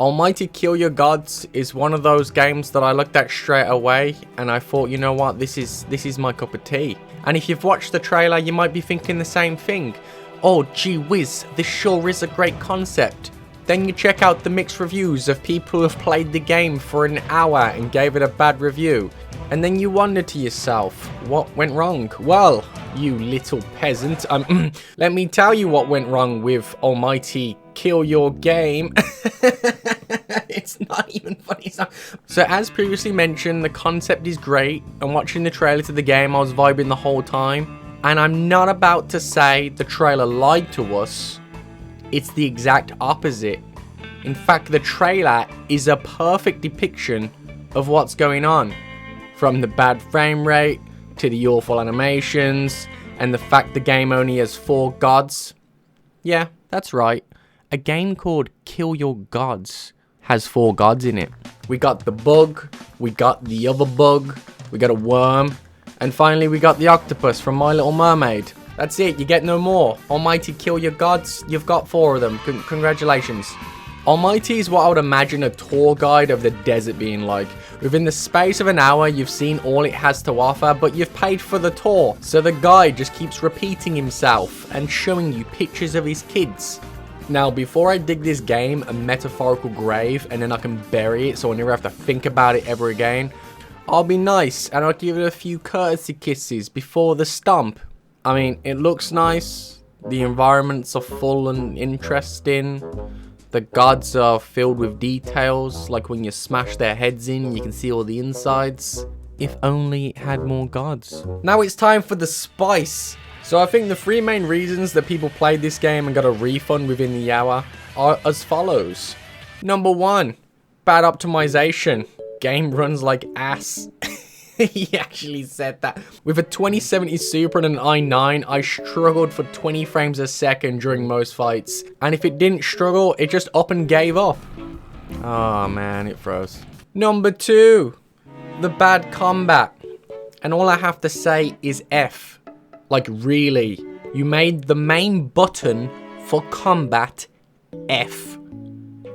Almighty Kill Your Gods is one of those games that I looked at straight away and I thought, you know what, this is my cup of tea. And if you've watched the trailer, you might be thinking the same thing. Oh, gee whiz, this sure is a great concept. Then you check out the mixed reviews of people who have played the game for an hour and gave it a bad review. And then you wonder to yourself, what went wrong? Well, you little peasant, let me tell you what went wrong with Almighty Kill Your Game. It's not even funny. So as previously mentioned, the concept is great, and watching the trailer to the game, I was vibing the whole time. And I'm not about to say the trailer lied to us. It's the exact opposite. In fact, the trailer is a perfect depiction of what's going on. From the bad frame rate, to the awful animations, and the fact the game only has 4 gods. Yeah, that's right. A game called Kill Your Gods has 4 gods in it. We got the bug, we got the other bug, we got a worm, and finally we got the octopus from My Little Mermaid. That's it, you get no more. Almighty Kill Your Gods, you've got 4 of them. Congratulations. Almighty is what I would imagine a tour guide of the desert being like. Within the space of an hour, you've seen all it has to offer, but you've paid for the tour. So the guide just keeps repeating himself and showing you pictures of his kids. Now, before I dig this game a metaphorical grave and then I can bury it so I never have to think about it ever again, I'll be nice and I'll give it a few courtesy kisses before the stomp. I mean, it looks nice, the environments are full and interesting, the gods are filled with details, like when you smash their heads in, you can see all the insides. If only it had more gods. Now it's time for the spice. So I think the 3 main reasons that people played this game and got a refund within the hour are as follows. Number 1, bad optimization. Game runs like ass. He actually said that. With a 2070 Super and an i9, I struggled for 20 frames a second during most fights. And if it didn't struggle, it just up and gave up. Oh man, it froze. Number 2, the bad combat. And all I have to say is F. Like really, you made the main button for combat F.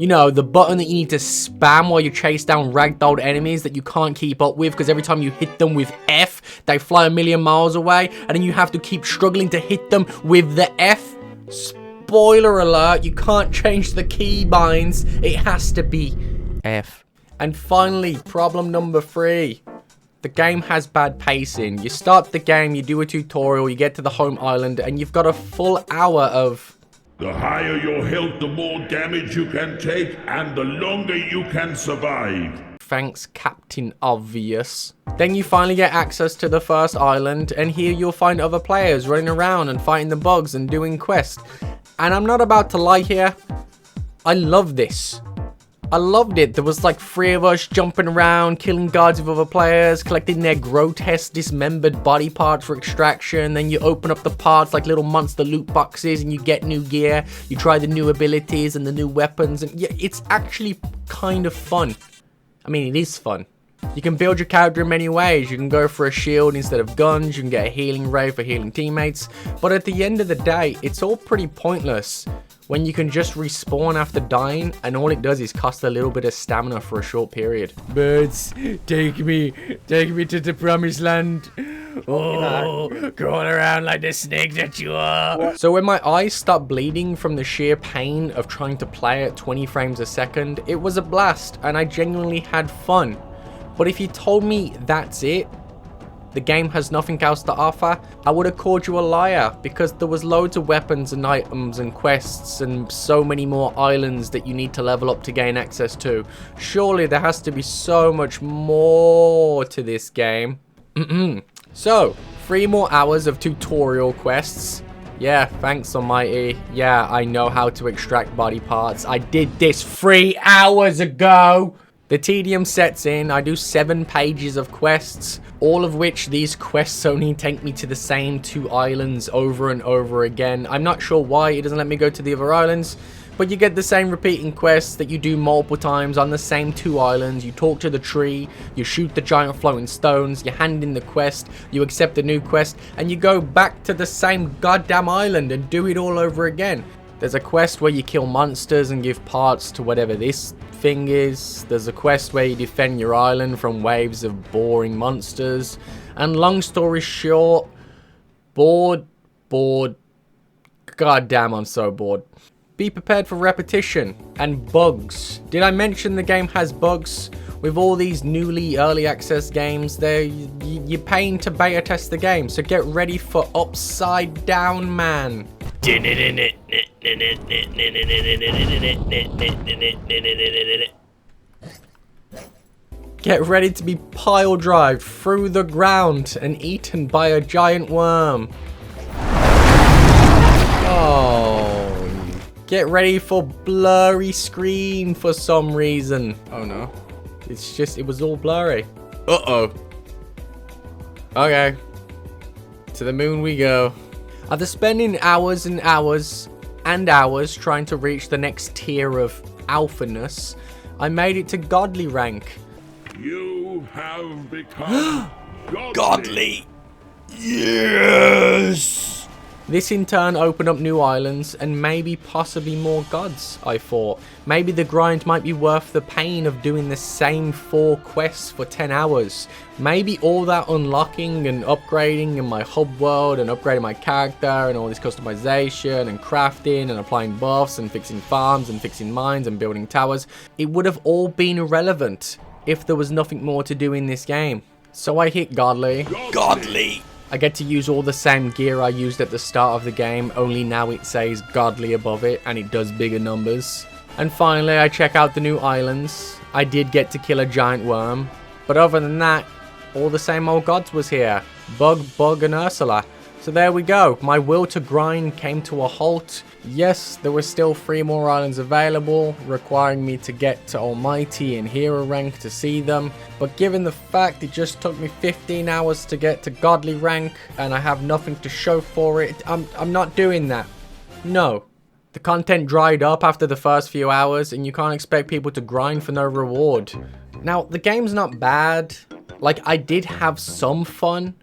You know, the button that you need to spam while you chase down ragdolled enemies that you can't keep up with because every time you hit them with F, they fly a million miles away, and then you have to keep struggling to hit them with the F. Spoiler alert, you can't change the keybinds. It has to be F. And finally, problem number 3. The game has bad pacing. You start the game, you do a tutorial, you get to the home island, and you've got a full hour of... The higher your health, the more damage you can take, and the longer you can survive. Thanks, Captain Obvious. Then you finally get access to the first island, and here you'll find other players running around and fighting the bugs and doing quests. And I'm not about to lie here, I love this. I loved it. There was like 3 of us jumping around, killing guards with other players, collecting their grotesque dismembered body parts for extraction. Then you open up the parts like little monster loot boxes and you get new gear. You try the new abilities and the new weapons. And yeah, it's actually kind of fun. I mean, it is fun. You can build your character in many ways. You can go for a shield instead of guns. You can get a healing ray for healing teammates. But at the end of the day, it's all pretty pointless when you can just respawn after dying and all it does is cost a little bit of stamina for a short period. Birds, take me to the promised land. Oh, crawl around like the snake that you are. So when my eyes stopped bleeding from the sheer pain of trying to play at 20 frames a second, it was a blast and I genuinely had fun. But if you told me that's it, the game has nothing else to offer, I would have called you a liar, because there was loads of weapons and items and quests and so many more islands that you need to level up to gain access to. Surely there has to be so much more to this game. So, 3 more hours of tutorial quests. Yeah, thanks Almighty. Yeah, I know how to extract body parts. I did this 3 hours ago. The tedium sets in. I do 7 pages of quests, all of which these quests only take me to the same 2 islands over and over again. I'm not sure why it doesn't let me go to the other islands, but you get the same repeating quests that you do multiple times on the same 2 islands. You talk to the tree, you shoot the giant floating stones, you hand in the quest, you accept a new quest, and you go back to the same goddamn island and do it all over again. There's a quest where you kill monsters and give parts to whatever this thing is. There's a quest where you defend your island from waves of boring monsters. And long story short, bored. God damn, I'm so bored. Be prepared for repetition and bugs. Did I mention the game has bugs? With all these newly early access games, you're paying to beta test the game, so get ready for upside down man. Get ready to be pile drived through the ground and eaten by a giant worm. Oh, get ready for blurry screen for some reason. Oh no, it was all blurry. Uh-oh. Okay, to the moon we go. After spending hours and hours and hours trying to reach the next tier of alphaness, I made it to godly rank. You have become Godly. Yes! This in turn opened up new islands and maybe possibly more gods, I thought. Maybe the grind might be worth the pain of doing the same 4 quests for 10 hours. Maybe all that unlocking and upgrading in my hub world and upgrading my character and all this customization and crafting and applying buffs and fixing farms and fixing mines and building towers, it would have all been irrelevant if there was nothing more to do in this game. So I hit godly. Godly! I get to use all the same gear I used at the start of the game, only now it says godly above it and it does bigger numbers. And finally I check out the new islands. I did get to kill a giant worm, but other than that, all the same old gods was here. Bug, and Ursula. So there we go, my will to grind came to a halt. Yes, there were still 3 more islands available, requiring me to get to Almighty and Hero rank to see them. But given the fact it just took me 15 hours to get to Godly rank, and I have nothing to show for it, I'm not doing that. No. The content dried up after the first few hours, and you can't expect people to grind for no reward. Now, the game's not bad. Like, I did have some fun,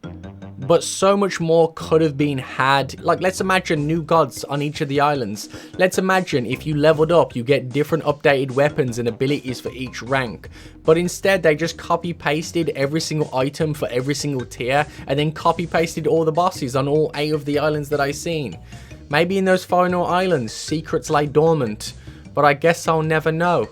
but so much more could have been had. Like, let's imagine new gods on each of the islands. Let's imagine if you leveled up, you get different updated weapons and abilities for each rank. But instead, they just copy-pasted every single item for every single tier, and then copy-pasted all the bosses on all 8 of the islands that I've seen. Maybe in those final islands, secrets lay dormant, but I guess I'll never know.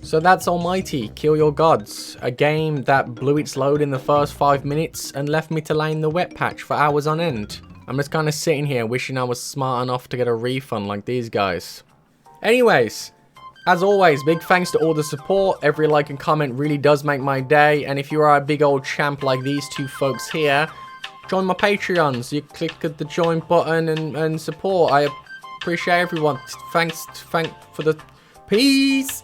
So that's Almighty, Kill Your Gods, a game that blew its load in the first 5 minutes and left me to lay in the wet patch for hours on end. I'm just kind of sitting here wishing I was smart enough to get a refund like these guys. Anyways, as always, big thanks to all the support. Every like and comment really does make my day, and if you are a big old champ like these 2 folks here, join my Patreons. You click the join button and support. I appreciate everyone. Thanks for the peace.